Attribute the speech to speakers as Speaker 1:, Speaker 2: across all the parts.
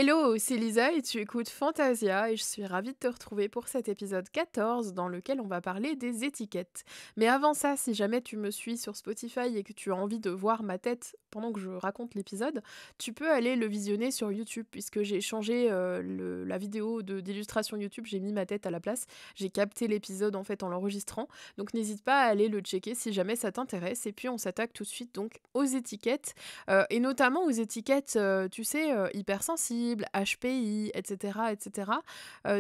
Speaker 1: Hello, c'est Lisa et tu écoutes Fantasia et je suis ravie de te retrouver pour cet épisode 14 dans lequel on va parler des étiquettes. Mais avant ça, si jamais tu me suis sur Spotify et que tu as envie de voir ma tête pendant que je raconte l'épisode, tu peux aller le visionner sur YouTube puisque j'ai changé la vidéo d'illustration YouTube, j'ai mis ma tête à la place, j'ai capté l'épisode en fait en l'enregistrant, donc n'hésite pas à aller le checker si jamais ça t'intéresse et puis on s'attaque tout de suite donc aux étiquettes. Et notamment aux étiquettes, tu sais, hypersensibles, HPI, et cetera, et cetera.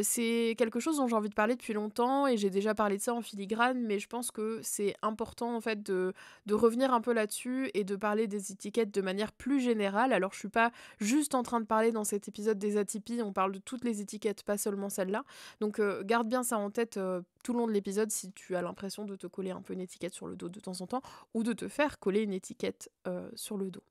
Speaker 1: C'est quelque chose dont j'ai envie de parler depuis longtemps et j'ai déjà parlé de ça en filigrane, mais je pense que c'est important, en fait, de revenir un peu là-dessus et de parler des étiquettes de manière plus générale. Alors, je suis pas juste en train de parler dans cet épisode des atypies, on parle de toutes les étiquettes, pas seulement celle-là. Donc, garde bien ça en tête, tout le long de l'épisode si tu as l'impression de te coller un peu une étiquette sur le dos de temps en temps ou de te faire coller une étiquette, sur le dos.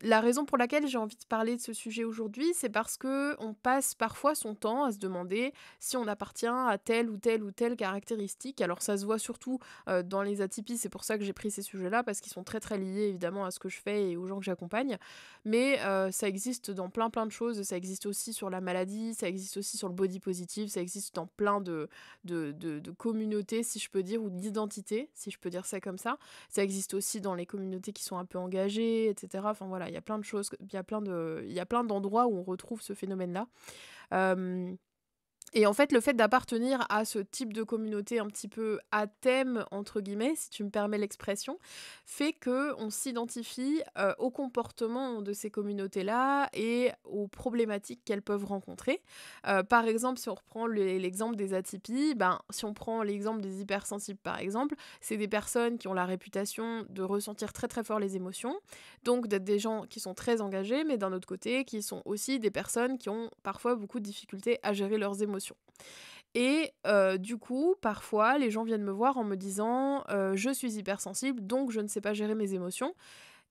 Speaker 1: La raison pour laquelle j'ai envie de parler de ce sujet aujourd'hui, c'est parce que on passe parfois son temps à se demander si on appartient à telle ou telle ou telle caractéristique. Alors ça se voit surtout dans les atypies, c'est pour ça que j'ai pris ces sujets-là, parce qu'ils sont très très liés évidemment à ce que je fais et aux gens que j'accompagne. Mais ça existe dans plein plein de choses, ça existe aussi sur la maladie, ça existe aussi sur le body positive, ça existe dans plein de communautés, si je peux dire, ou d'identités, si je peux dire ça comme ça. Ça existe aussi dans les communautés qui sont un peu engagées, etc. Enfin voilà, il y a plein de choses, il y a plein d'endroits où on retrouve ce phénomène-là. Euh, et en fait, le fait d'appartenir à ce type de communauté un petit peu à thème, entre guillemets, si tu me permets l'expression, fait qu'on s'identifie au comportement de ces communautés-là et aux problématiques qu'elles peuvent rencontrer. Par exemple, si on reprend l'exemple des atypies, ben, si on prend l'exemple des hypersensibles, par exemple, c'est des personnes qui ont la réputation de ressentir très très fort les émotions, donc d'être des gens qui sont très engagés, mais d'un autre côté, qui sont aussi des personnes qui ont parfois beaucoup de difficultés à gérer leurs émotions. Et du coup, parfois, les gens viennent me voir en me disant je suis hypersensible, donc je ne sais pas gérer mes émotions.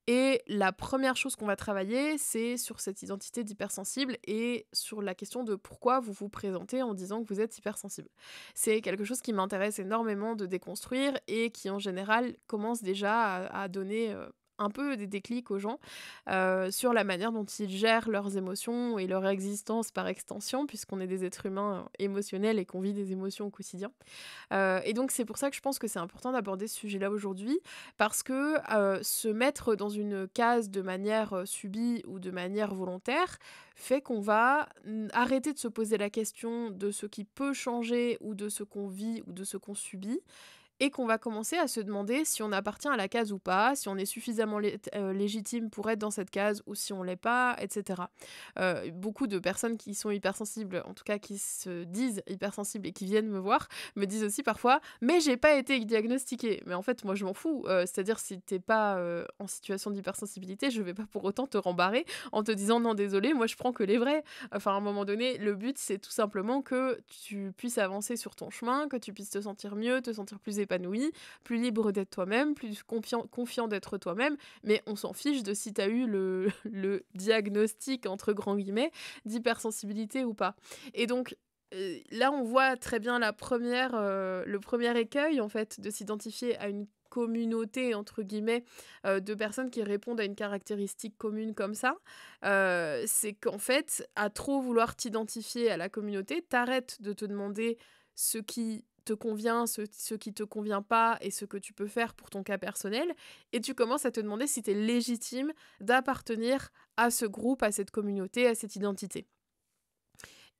Speaker 1: Et la première chose qu'on va travailler, c'est sur cette identité d'hypersensible et sur la question de pourquoi vous vous présentez en disant que vous êtes hypersensible. C'est quelque chose qui m'intéresse énormément de déconstruire et qui, en général, commence déjà à donner un peu des déclics aux gens sur la manière dont ils gèrent leurs émotions et leur existence par extension, puisqu'on est des êtres humains émotionnels et qu'on vit des émotions au quotidien. Et donc c'est pour ça que je pense que c'est important d'aborder ce sujet-là aujourd'hui, parce que se mettre dans une case de manière subie ou de manière volontaire fait qu'on va arrêter de se poser la question de ce qui peut changer ou de ce qu'on vit ou de ce qu'on subit et qu'on va commencer à se demander si on appartient à la case ou pas, si on est suffisamment légitime pour être dans cette case ou si on l'est pas, etc. Beaucoup de personnes qui sont hypersensibles, en tout cas qui se disent hypersensibles et qui viennent me voir, me disent aussi parfois «mais j'ai pas été diagnostiquée». Mais en fait, moi je m'en fous, c'est-à-dire si t'es pas en situation d'hypersensibilité, je vais pas pour autant te rembarrer en te disant «non désolé, moi je prends que les vrais». Enfin à un moment donné, le but c'est tout simplement que tu puisses avancer sur ton chemin, que tu puisses te sentir mieux, te sentir plus épanoui, plus libre d'être toi-même, plus confiant d'être toi-même, mais on s'en fiche de si tu as eu le diagnostic, entre grands guillemets, d'hypersensibilité ou pas. Et donc, là, on voit très bien le premier écueil, en fait, de s'identifier à une communauté, entre guillemets, de personnes qui répondent à une caractéristique commune comme ça, c'est qu'en fait, à trop vouloir t'identifier à la communauté, t'arrêtes de te demander ce qui te convient, ce qui te convient pas et ce que tu peux faire pour ton cas personnel, et tu commences à te demander si tu es légitime d'appartenir à ce groupe, à cette communauté, à cette identité.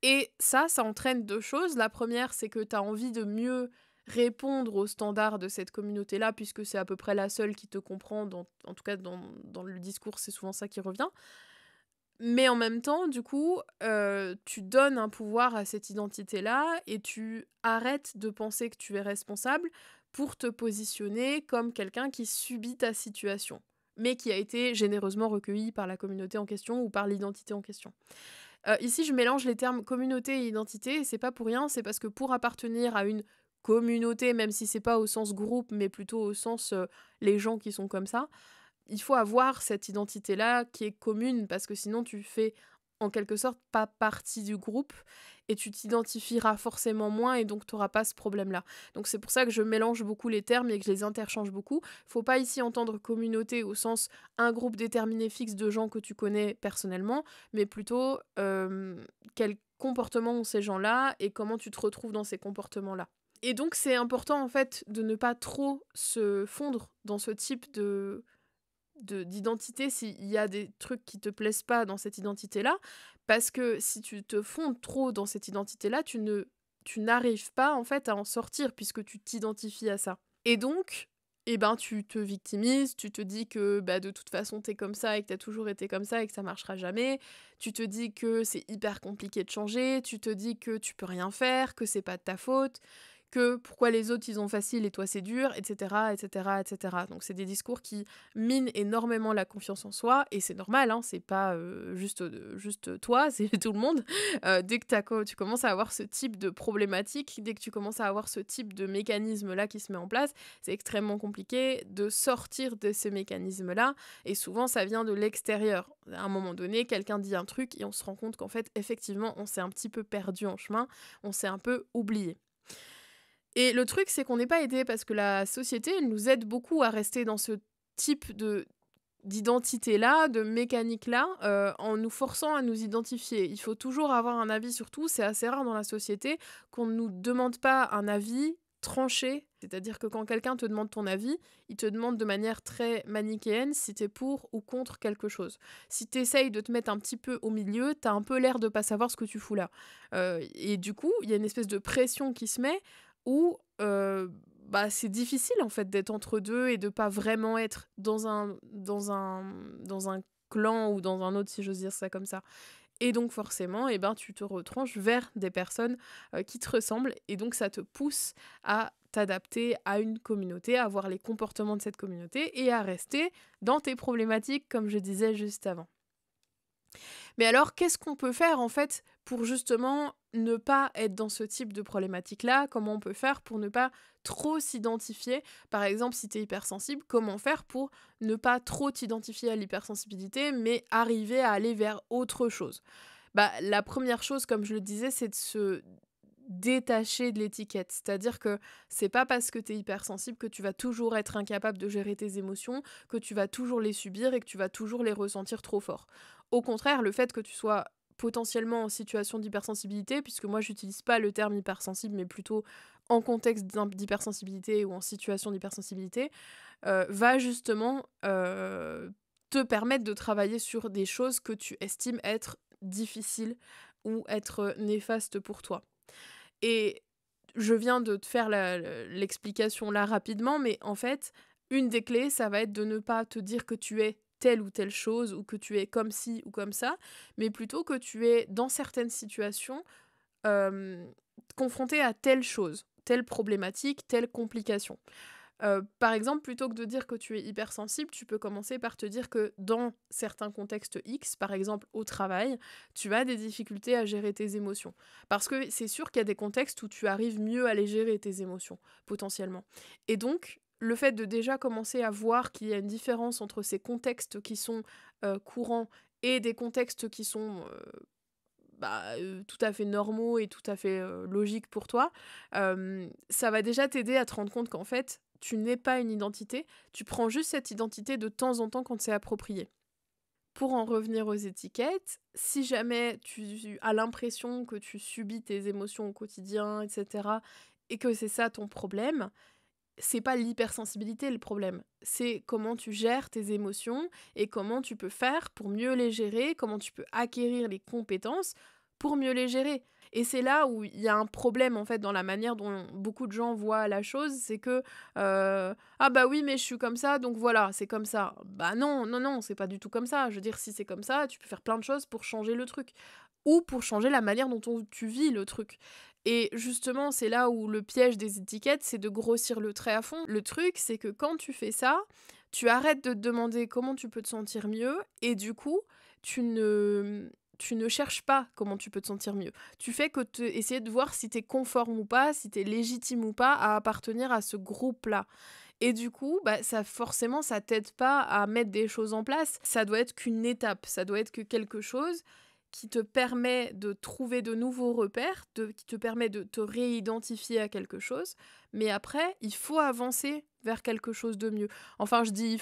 Speaker 1: Et ça entraîne deux choses. La première, c'est que tu as envie de mieux répondre aux standards de cette communauté-là, puisque c'est à peu près la seule qui te comprend, en tout cas dans le discours, c'est souvent ça qui revient. Mais en même temps, du coup, tu donnes un pouvoir à cette identité-là et tu arrêtes de penser que tu es responsable pour te positionner comme quelqu'un qui subit ta situation, mais qui a été généreusement recueilli par la communauté en question ou par l'identité en question. Ici, je mélange les termes communauté et identité, et c'est pas pour rien, c'est parce que pour appartenir à une communauté, même si c'est pas au sens groupe, mais plutôt au sens les gens qui sont comme ça, il faut avoir cette identité-là qui est commune, parce que sinon tu fais en quelque sorte pas partie du groupe et tu t'identifieras forcément moins et donc tu auras pas ce problème-là. Donc c'est pour ça que je mélange beaucoup les termes et que je les interchange beaucoup. Faut pas ici entendre communauté au sens un groupe déterminé fixe de gens que tu connais personnellement, mais plutôt quels comportements ont ces gens-là et comment tu te retrouves dans ces comportements-là. Et donc c'est important en fait de ne pas trop se fondre dans ce type d'identité s'il y a des trucs qui te plaisent pas dans cette identité-là, parce que si tu te fondes trop dans cette identité-là, tu n'arrives pas en fait à en sortir puisque tu t'identifies à ça. Et donc, eh ben, tu te victimises, tu te dis que bah, de toute façon t'es comme ça et que t'as toujours été comme ça et que ça marchera jamais, tu te dis que c'est hyper compliqué de changer, tu te dis que tu peux rien faire, que c'est pas de ta faute, que pourquoi les autres ils ont facile et toi c'est dur, etc., etc., etc. Donc c'est des discours qui minent énormément la confiance en soi et c'est normal, hein, c'est pas juste toi, c'est tout le monde. Dès que tu commences à avoir ce type de problématique, dès que tu commences à avoir ce type de mécanisme-là qui se met en place, c'est extrêmement compliqué de sortir de ces mécanismes-là et souvent ça vient de l'extérieur. À un moment donné, quelqu'un dit un truc et on se rend compte qu'en fait, effectivement, on s'est un petit peu perdu en chemin, on s'est un peu oublié. Et le truc, c'est qu'on n'est pas aidé parce que la société, elle nous aide beaucoup à rester dans ce type d'identité-là, de mécanique-là, en nous forçant à nous identifier. Il faut toujours avoir un avis sur tout. C'est assez rare dans la société qu'on ne nous demande pas un avis tranché. C'est-à-dire que quand quelqu'un te demande ton avis, il te demande de manière très manichéenne si t'es pour ou contre quelque chose. Si t'essayes de te mettre un petit peu au milieu, t'as un peu l'air de pas savoir ce que tu fous là. Et du coup, il y a une espèce de pression qui se met où bah, c'est difficile en fait d'être entre deux et de pas vraiment être dans un clan ou dans un autre, si j'ose dire ça comme ça. Et donc forcément, eh ben, tu te retranches vers des personnes qui te ressemblent et donc ça te pousse à t'adapter à une communauté, à avoir les comportements de cette communauté et à rester dans tes problématiques comme je disais juste avant. Mais alors, qu'est-ce qu'on peut faire en fait pour justement ne pas être dans ce type de problématique-là? Comment on peut faire pour ne pas trop s'identifier? Par exemple, si tu es hypersensible, comment faire pour ne pas trop t'identifier à l'hypersensibilité, mais arriver à aller vers autre chose? Bah, la première chose, comme je le disais, c'est de se détacher de l'étiquette. C'est-à-dire que c'est pas parce que tu es hypersensible que tu vas toujours être incapable de gérer tes émotions, que tu vas toujours les subir et que tu vas toujours les ressentir trop fort. Au contraire, le fait que tu sois potentiellement en situation d'hypersensibilité, puisque moi j'utilise pas le terme hypersensible, mais plutôt en contexte d'hypersensibilité ou en situation d'hypersensibilité, va justement te permettre de travailler sur des choses que tu estimes être difficiles ou être néfastes pour toi. Et je viens de te faire l'explication là rapidement, mais en fait, une des clés, ça va être de ne pas te dire que tu es telle ou telle chose ou que tu es comme ci ou comme ça, mais plutôt que tu es dans certaines situations euh, confronté à telle chose, telle problématique, telle complication. Par exemple, plutôt que de dire que tu es hypersensible, tu peux commencer par te dire que dans certains contextes X, par exemple au travail, tu as des difficultés à gérer tes émotions. Parce que c'est sûr qu'il y a des contextes où tu arrives mieux à les gérer, tes émotions, potentiellement. Et donc, le fait de déjà commencer à voir qu'il y a une différence entre ces contextes qui sont courants et des contextes qui sont tout à fait normaux et tout à fait logiques pour toi, ça va déjà t'aider à te rendre compte qu'en fait, tu n'es pas une identité, tu prends juste cette identité de temps en temps quand c'est approprié. Pour en revenir aux étiquettes, si jamais tu as l'impression que tu subis tes émotions au quotidien, etc., et que c'est ça ton problème, c'est pas l'hypersensibilité le problème, c'est comment tu gères tes émotions et comment tu peux faire pour mieux les gérer, comment tu peux acquérir les compétences pour mieux les gérer. Et c'est là où il y a un problème en fait dans la manière dont beaucoup de gens voient la chose, c'est que ah bah oui mais je suis comme ça donc voilà c'est comme ça. Bah non non non c'est pas du tout comme ça. Je veux dire si c'est comme ça tu peux faire plein de choses pour changer le truc ou pour changer la manière dont tu vis le truc. Et justement, c'est là où le piège des étiquettes, c'est de grossir le trait à fond. Le truc, c'est que quand tu fais ça, tu arrêtes de te demander comment tu peux te sentir mieux et du coup, tu ne cherches pas comment tu peux te sentir mieux. Tu fais que essayer de voir si t'es conforme ou pas, si t'es légitime ou pas à appartenir à ce groupe-là. Et du coup, bah, ça forcément, ça t'aide pas à mettre des choses en place. Ça doit être qu'une étape, ça doit être que quelque chose qui te permet de trouver de nouveaux repères, qui te permet de te réidentifier à quelque chose. Mais après, il faut avancer vers quelque chose de mieux. Enfin, je dis il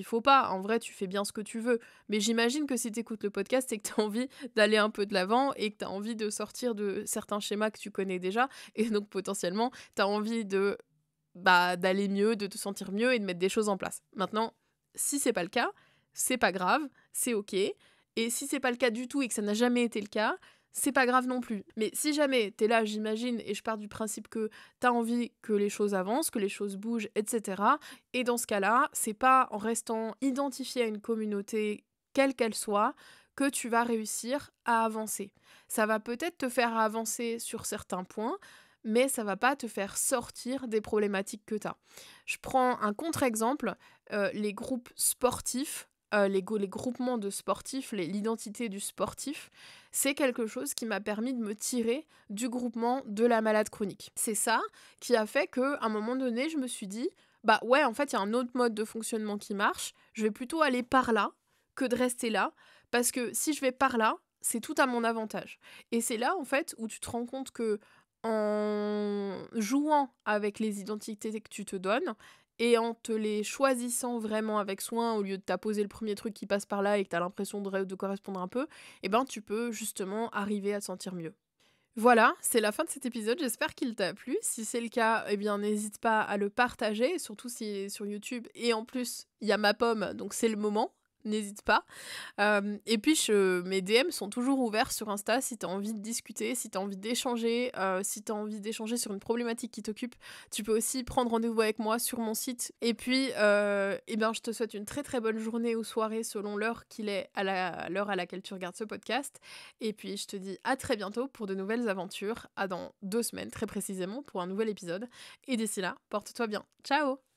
Speaker 1: faut pas. En vrai, tu fais bien ce que tu veux. Mais j'imagine que si tu écoutes le podcast, c'est que tu as envie d'aller un peu de l'avant et que tu as envie de sortir de certains schémas que tu connais déjà. Et donc, potentiellement, tu as envie d'aller mieux, de te sentir mieux et de mettre des choses en place. Maintenant, si c'est pas le cas, c'est pas grave, c'est ok. Et si c'est pas le cas du tout et que ça n'a jamais été le cas, c'est pas grave non plus. Mais si jamais t'es là, j'imagine, et je pars du principe que t'as envie que les choses avancent, que les choses bougent, etc. Et dans ce cas-là, c'est pas en restant identifié à une communauté, quelle qu'elle soit, que tu vas réussir à avancer. Ça va peut-être te faire avancer sur certains points, mais ça va pas te faire sortir des problématiques que t'as. Je prends un contre-exemple, les groupes sportifs, les groupements de sportifs, l'identité du sportif, c'est quelque chose qui m'a permis de me tirer du groupement de la malade chronique. C'est ça qui a fait qu'à un moment donné, je me suis dit, bah ouais, en fait, il y a un autre mode de fonctionnement qui marche, je vais plutôt aller par là que de rester là, parce que si je vais par là, c'est tout à mon avantage. Et c'est là, en fait, où tu te rends compte que en jouant avec les identités que tu te donnes et en te les choisissant vraiment avec soin au lieu de t'apposer le premier truc qui passe par là et que tu as l'impression de correspondre un peu, eh ben tu peux justement arriver à te sentir mieux. Voilà, c'est la fin de cet épisode, j'espère qu'il t'a plu. Si c'est le cas, eh bien n'hésite pas à le partager, surtout s'il est sur YouTube. Et en plus, il y a ma pomme, donc c'est le moment, n'hésite pas. Et puis mes DM sont toujours ouverts sur Insta si tu as envie de discuter, si tu as envie d'échanger, si tu as envie d'échanger sur une problématique qui t'occupe, tu peux aussi prendre rendez-vous avec moi sur mon site. Et puis, eh bien, je te souhaite une très très bonne journée ou soirée selon l'heure qu'il est, l'heure à laquelle tu regardes ce podcast. Et puis, je te dis à très bientôt pour de nouvelles aventures, à dans 2 semaines très précisément pour un nouvel épisode. Et d'ici là, porte-toi bien. Ciao!